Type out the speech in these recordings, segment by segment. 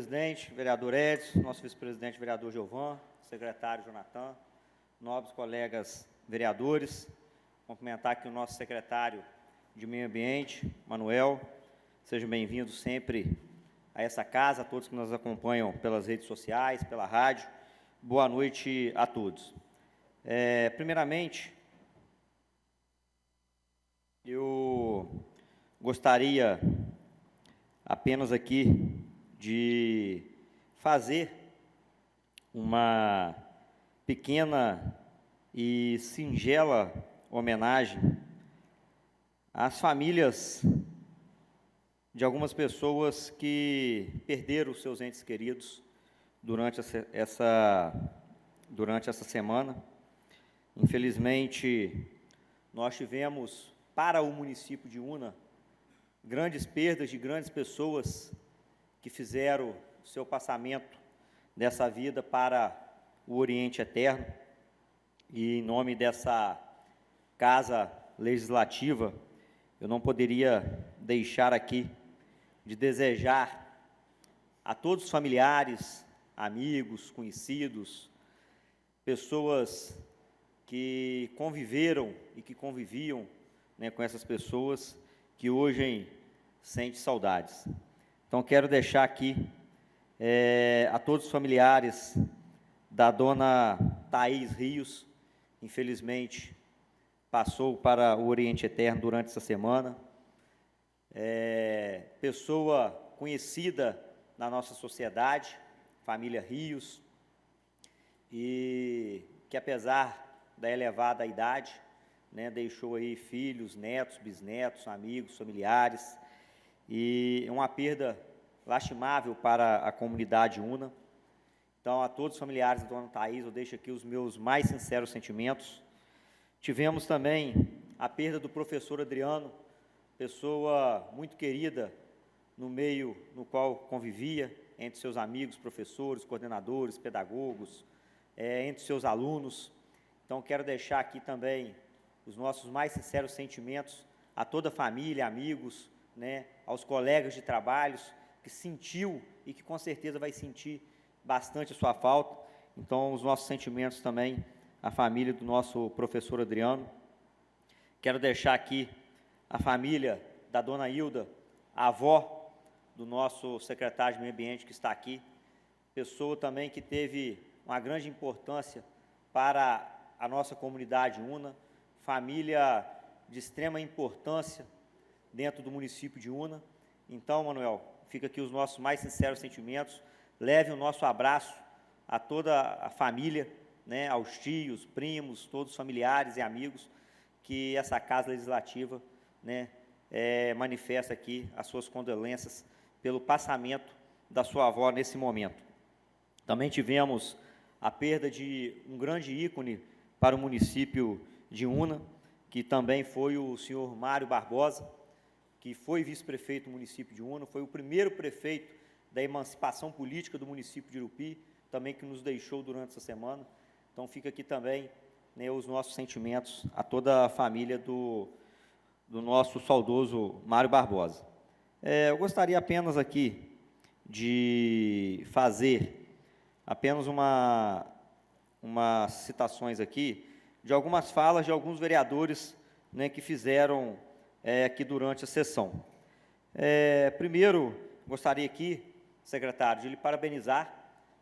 presidente, vereador Edson, nosso vice-presidente, vereador Giovan, secretário Jonathan, nobres colegas vereadores, cumprimentar aqui o nosso secretário de Meio Ambiente, Manuel, sejam bem-vindos sempre a essa casa, a todos que nos acompanham pelas redes sociais, pela rádio, boa noite a todos. Primeiramente, eu gostaria apenas aqui de fazer uma pequena e singela homenagem às famílias de algumas pessoas que perderam seus entes queridos durante essa semana. Infelizmente, nós tivemos, para o município de Una, grandes perdas de grandes pessoas que fizeram seu passamento dessa vida para o Oriente Eterno. E em nome dessa Casa Legislativa, eu não poderia deixar aqui de desejar a todos os familiares, amigos, conhecidos, pessoas que conviveram e que conviviam, né, com essas pessoas que hoje sentem saudades. Então, quero deixar aqui a todos os familiares da dona Thaís Rios, infelizmente, passou para o Oriente Eterno durante essa semana, pessoa conhecida na nossa sociedade, família Rios, e que apesar da elevada idade, né, deixou aí filhos, netos, bisnetos, amigos, familiares, e é uma perda lastimável para a comunidade Una. Então, a todos os familiares da dona Thaís, eu deixo aqui os meus mais sinceros sentimentos. Tivemos também a perda do professor Adriano, pessoa muito querida no meio no qual convivia, entre seus amigos, professores, coordenadores, pedagogos, entre seus alunos. Então, quero deixar aqui também os nossos mais sinceros sentimentos a toda a família, amigos, né, aos colegas de trabalhos, que sentiu e que com certeza vai sentir bastante a sua falta. Então, os nossos sentimentos também à família do nosso professor Adriano. Quero deixar aqui a família da dona Hilda, a avó do nosso secretário de Meio Ambiente que está aqui, pessoa também que teve uma grande importância para a nossa comunidade Una, família de extrema importância dentro do município de Una. Então, Manuel, fica aqui os nossos mais sinceros sentimentos, leve o nosso abraço a toda a família, né, aos tios, primos, todos os familiares e amigos, que essa Casa Legislativa, né, manifesta aqui as suas condolências pelo passamento da sua avó nesse momento. Também tivemos a perda de um grande ícone para o município de Una, que também foi o senhor Mário Barbosa, que foi vice-prefeito do município de Una, foi o primeiro prefeito da emancipação política do município de Irupi, também que nos deixou durante essa semana. Então, fica aqui também, né, os nossos sentimentos a toda a família do nosso saudoso Mário Barbosa. Eu gostaria apenas aqui de fazer apenas umas citações aqui de algumas falas de alguns vereadores, né, que fizeram aqui durante a sessão. Primeiro, gostaria aqui, secretário, de lhe parabenizar,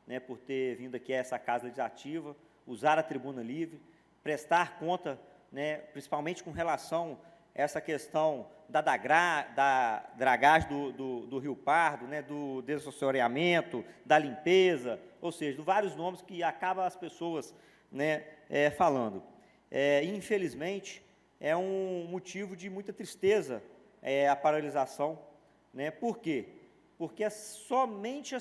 né, por ter vindo aqui a essa Casa Legislativa, usar a tribuna livre, prestar conta, né, principalmente com relação a essa questão da dragagem do Rio Pardo, né, do desassoreamento, da limpeza, ou seja, de vários nomes que acabam as pessoas, né, falando. Infelizmente, é um motivo de muita tristeza a paralisação, né? Por quê? Porque somente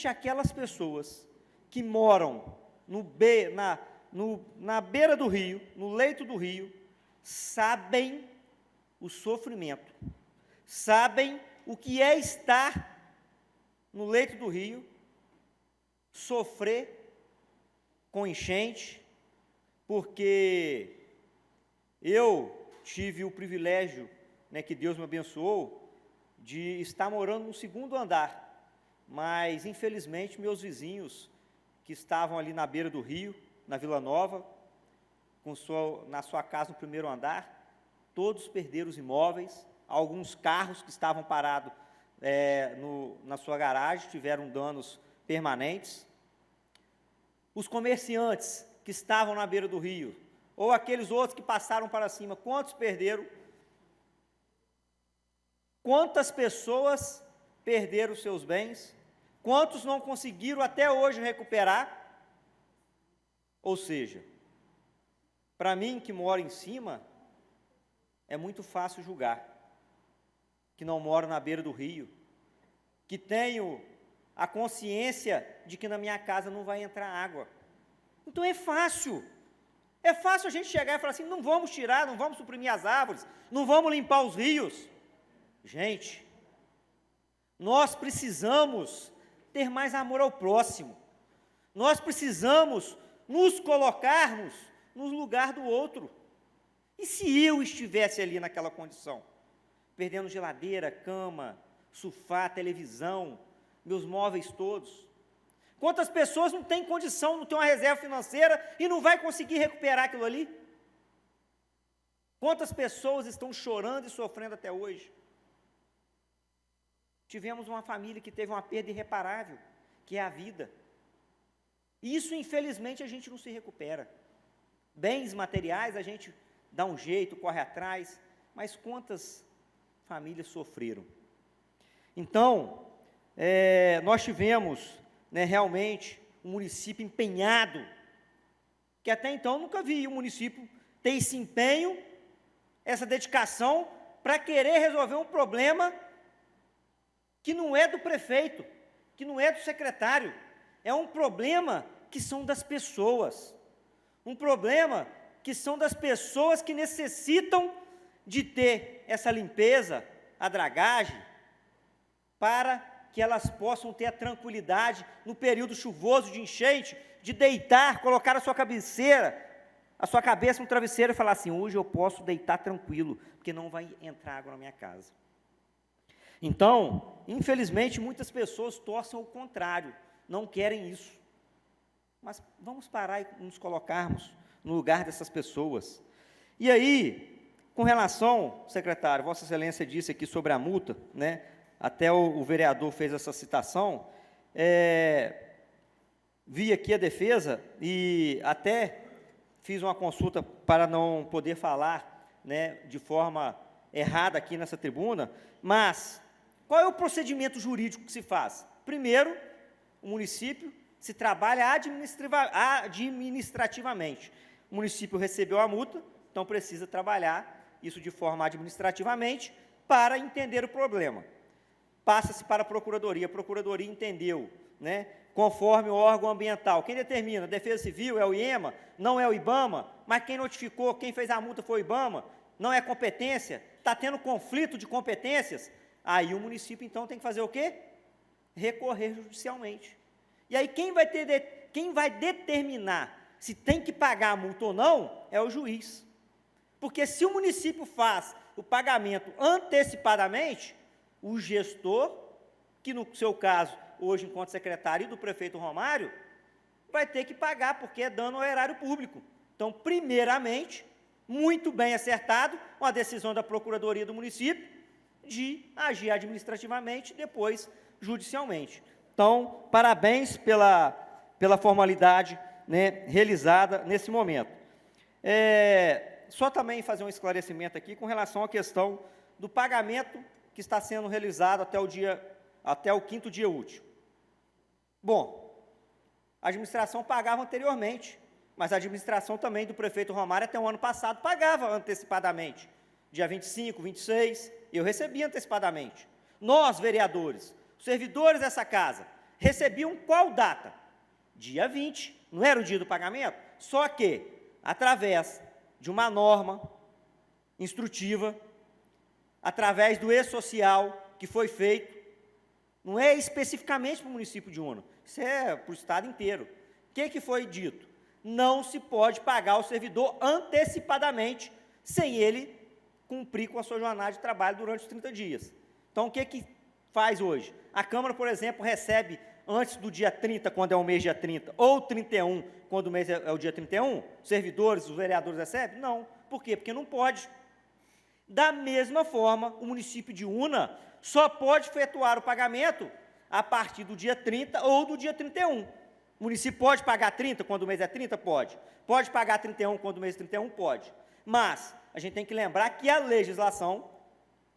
aquelas pessoas que moram na beira do rio, no leito do rio, sabem o sofrimento, sabem o que é estar no leito do rio, sofrer com enchente, porque eu tive o privilégio, né, que Deus me abençoou, de estar morando no segundo andar, mas, infelizmente, meus vizinhos, que estavam ali na beira do rio, na Vila Nova, na sua casa no primeiro andar, todos perderam os imóveis, alguns carros que estavam parados na sua garagem tiveram danos permanentes. Os comerciantes que estavam na beira do rio, ou aqueles outros que passaram para cima, quantos perderam? Quantas pessoas perderam seus bens? Quantos não conseguiram até hoje recuperar? Ou seja, para mim que moro em cima, é muito fácil julgar, que não moro na beira do rio, que tenho a consciência de que na minha casa não vai entrar água. Então é fácil a gente chegar e falar assim, não vamos tirar, não vamos suprimir as árvores, não vamos limpar os rios. Gente, nós precisamos ter mais amor ao próximo, nós precisamos nos colocarmos no lugar do outro. E se eu estivesse ali naquela condição, perdendo geladeira, cama, sofá, televisão, meus móveis todos? Quantas pessoas não têm condição, não têm uma reserva financeira e não vai conseguir recuperar aquilo ali? Quantas pessoas estão chorando e sofrendo até hoje? Tivemos uma família que teve uma perda irreparável, que é a vida. E isso, infelizmente, a gente não se recupera. Bens materiais, a gente dá um jeito, corre atrás, mas quantas famílias sofreram? Então, nós tivemos, realmente, um município empenhado, que até então eu nunca vi um município ter esse empenho, essa dedicação, para querer resolver um problema que não é do prefeito, que não é do secretário, é um problema que são das pessoas, um problema que são das pessoas que necessitam de ter essa limpeza, a dragagem, para que elas possam ter a tranquilidade no período chuvoso de enchente, de deitar, colocar a sua cabeça no travesseiro e falar assim, hoje eu posso deitar tranquilo, porque não vai entrar água na minha casa. Então, infelizmente, muitas pessoas torcem ao contrário, não querem isso. Mas vamos parar e nos colocarmos no lugar dessas pessoas. E aí, com relação, secretário, Vossa Excelência disse aqui sobre a multa, até o vereador fez essa citação, vi aqui a defesa e até fiz uma consulta para não poder falar de forma errada aqui nessa tribuna, mas qual é o procedimento jurídico que se faz? Primeiro, o município se trabalha administrativamente. O município recebeu a multa, então precisa trabalhar isso de forma administrativamente para entender o problema. Passa-se para a procuradoria entendeu, conforme o órgão ambiental. Quem determina? A Defesa Civil, é o IEMA, não é o IBAMA, mas quem notificou, quem fez a multa foi o IBAMA, não é competência, está tendo conflito de competências, aí o município, então, tem que fazer o quê? Recorrer judicialmente. E aí quem vai determinar se tem que pagar a multa ou não é o juiz. Porque se o município faz o pagamento antecipadamente, o gestor, que no seu caso, hoje enquanto secretário do prefeito Romário, vai ter que pagar, porque é dano ao erário público. Então, primeiramente, muito bem acertado, uma decisão da Procuradoria do município de agir administrativamente, depois judicialmente. Então, parabéns pela formalidade realizada nesse momento. Só também fazer um esclarecimento aqui com relação à questão do pagamento que está sendo realizado até o 5º dia útil. Bom, a administração pagava anteriormente, mas a administração também do prefeito Romário até o ano passado pagava antecipadamente, dia 25, 26, eu recebia antecipadamente. Nós, vereadores, servidores dessa casa, recebiam qual data? Dia 20, não era o dia do pagamento? Só que, através de uma norma instrutiva, através do e-social que foi feito, não é especificamente para o município de Una, isso é para o estado inteiro. O que foi dito? Não se pode pagar o servidor antecipadamente, sem ele cumprir com a sua jornada de trabalho durante os 30 dias. Então, o que faz hoje? A Câmara, por exemplo, recebe antes do dia 30, quando é o mês dia 30, ou 31, quando o mês é o dia 31, os servidores, os vereadores recebem? Não. Por quê? Porque não pode. Da mesma forma, o município de Una só pode efetuar o pagamento a partir do dia 30 ou do dia 31. O município pode pagar 30 quando o mês é 30? Pode. Pode pagar 31 quando o mês é 31? Pode. Mas a gente tem que lembrar que a legislação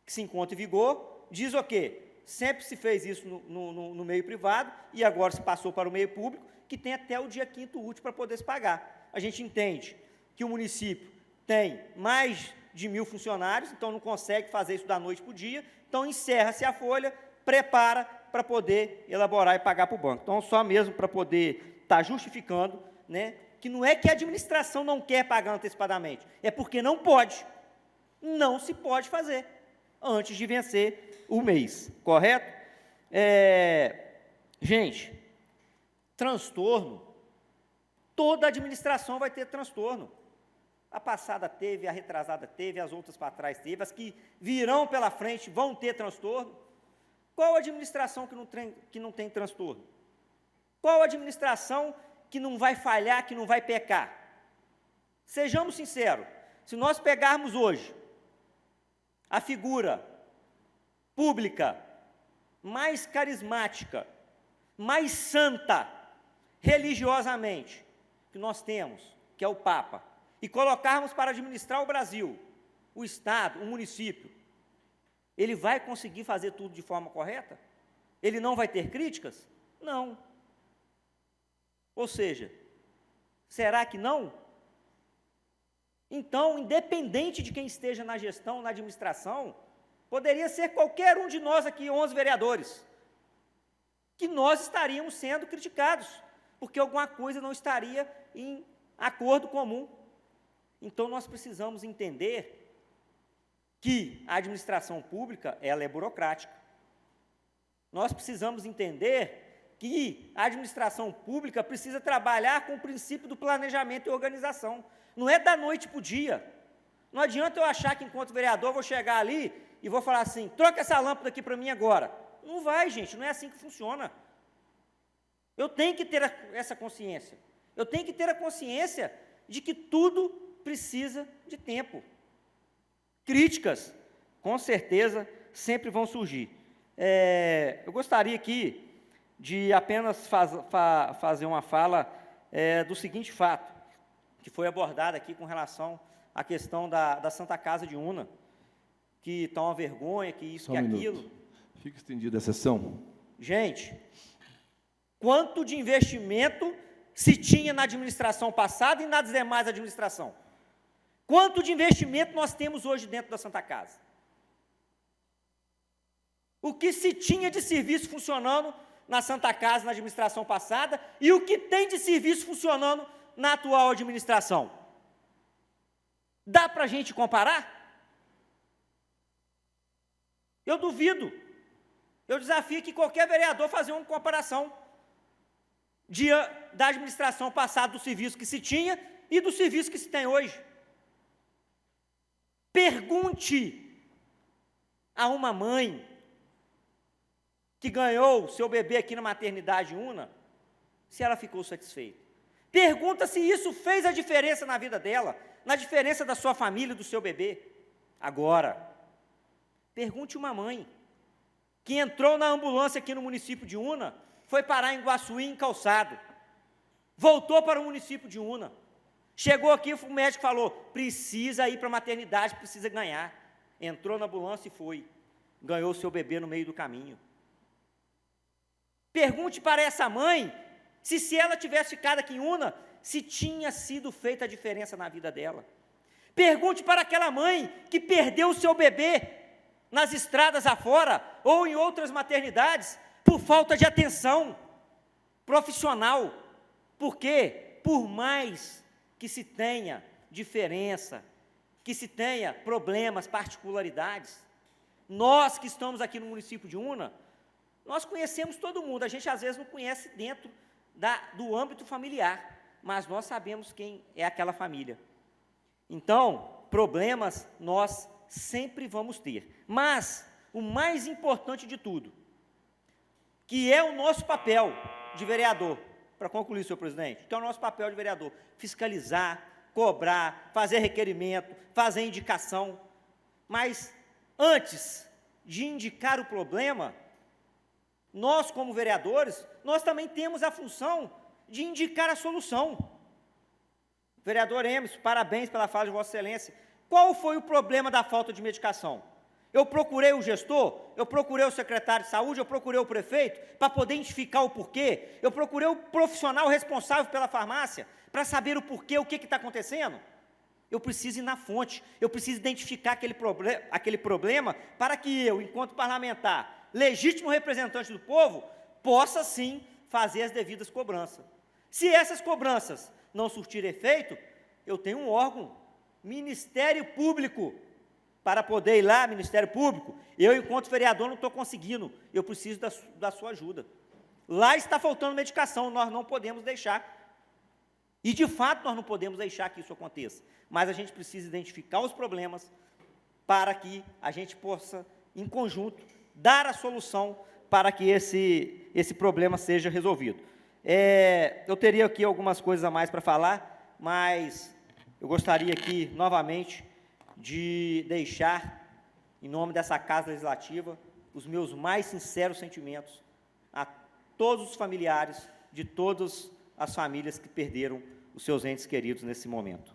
que se encontra em vigor diz o quê? Sempre se fez isso no meio privado e agora se passou para o meio público, que tem até o dia 5º útil para poder se pagar. A gente entende que o município tem mais de 1.000 funcionários, então não consegue fazer isso da noite para o dia, então encerra-se a folha, prepara para poder elaborar e pagar para o banco. Então, só mesmo para poder estar justificando, né, que não é que a administração não quer pagar antecipadamente, é porque não pode. Não se pode fazer antes de vencer o mês, correto? Gente, transtorno, toda administração vai ter transtorno. A passada teve, a retrasada teve, as outras para trás teve, as que virão pela frente vão ter transtorno. Qual administração que não tem transtorno? Qual administração que não vai falhar, que não vai pecar? Sejamos sinceros, se nós pegarmos hoje a figura pública mais carismática, mais santa, religiosamente, que nós temos, que é o Papa, e colocarmos para administrar o Brasil, o Estado, o município, ele vai conseguir fazer tudo de forma correta? Ele não vai ter críticas? Não. Ou seja, será que não? Então, independente de quem esteja na gestão, na administração, poderia ser qualquer um de nós aqui, 11 vereadores, que nós estaríamos sendo criticados, porque alguma coisa não estaria em acordo comum. Então, nós precisamos entender que a administração pública, ela é burocrática. Nós precisamos entender que a administração pública precisa trabalhar com o princípio do planejamento e organização. Não é da noite para o dia. Não adianta eu achar que, enquanto vereador, eu vou chegar ali e vou falar assim, troca essa lâmpada aqui para mim agora. Não vai, gente, não é assim que funciona. Eu tenho que ter essa consciência. Eu tenho que ter a consciência de que tudo precisa de tempo. Críticas, com certeza, sempre vão surgir. Eu gostaria aqui de apenas fazer uma fala do seguinte fato, que foi abordado aqui com relação à questão da Santa Casa de Una, que está uma vergonha, que isso, que aquilo. Fica estendida a sessão. Gente, quanto de investimento se tinha na administração passada e nas demais administrações? Quanto de investimento nós temos hoje dentro da Santa Casa? O que se tinha de serviço funcionando na Santa Casa, na administração passada, e o que tem de serviço funcionando na atual administração? Dá para a gente comparar? Eu duvido. Eu desafio que qualquer vereador fazer uma comparação da administração passada do serviço que se tinha e do serviço que se tem hoje. Pergunte a uma mãe que ganhou seu bebê aqui na maternidade Una, se ela ficou satisfeita. Pergunta se isso fez a diferença na vida dela, na diferença da sua família e do seu bebê. Agora, pergunte uma mãe que entrou na ambulância aqui no município de Una, foi parar em Guaçuí, em Calçado, voltou para o município de Una, chegou aqui, o médico falou, precisa ir para a maternidade, precisa ganhar. Entrou na ambulância e foi. Ganhou o seu bebê no meio do caminho. Pergunte para essa mãe, se ela tivesse ficado aqui em Una, se tinha sido feita a diferença na vida dela. Pergunte para aquela mãe que perdeu o seu bebê nas estradas afora, ou em outras maternidades, por falta de atenção profissional. Por quê? Por mais que se tenha diferença, que se tenha problemas, particularidades, nós que estamos aqui no município de Una, nós conhecemos todo mundo, a gente às vezes não conhece dentro do âmbito familiar, mas nós sabemos quem é aquela família. Então, problemas nós sempre vamos ter, mas o mais importante de tudo, que é o nosso papel de vereador, para concluir, senhor presidente, que é o nosso papel de vereador, fiscalizar, cobrar, fazer requerimento, fazer indicação, mas antes de indicar o problema, nós, como vereadores, nós também temos a função de indicar a solução. Vereador Emerson, parabéns pela fala de Vossa Excelência. Qual foi o problema da falta de medicação? Eu procurei o gestor, eu procurei o secretário de saúde, eu procurei o prefeito para poder identificar o porquê, eu procurei o profissional responsável pela farmácia para saber o porquê, o que está acontecendo. Eu preciso ir na fonte, eu preciso identificar aquele problema para que eu, enquanto parlamentar, legítimo representante do povo, possa sim fazer as devidas cobranças. Se essas cobranças não surtirem efeito, eu tenho um órgão, Ministério Público, para poder ir lá, Ministério Público, eu, enquanto vereador, não estou conseguindo, eu preciso da sua ajuda. Lá está faltando medicação, nós não podemos deixar. E, de fato, nós não podemos deixar que isso aconteça. Mas a gente precisa identificar os problemas para que a gente possa, em conjunto, dar a solução para que esse problema seja resolvido. Eu teria aqui algumas coisas a mais para falar, mas eu gostaria aqui, novamente, de deixar, em nome dessa Casa Legislativa, os meus mais sinceros sentimentos a todos os familiares de todas as famílias que perderam os seus entes queridos nesse momento.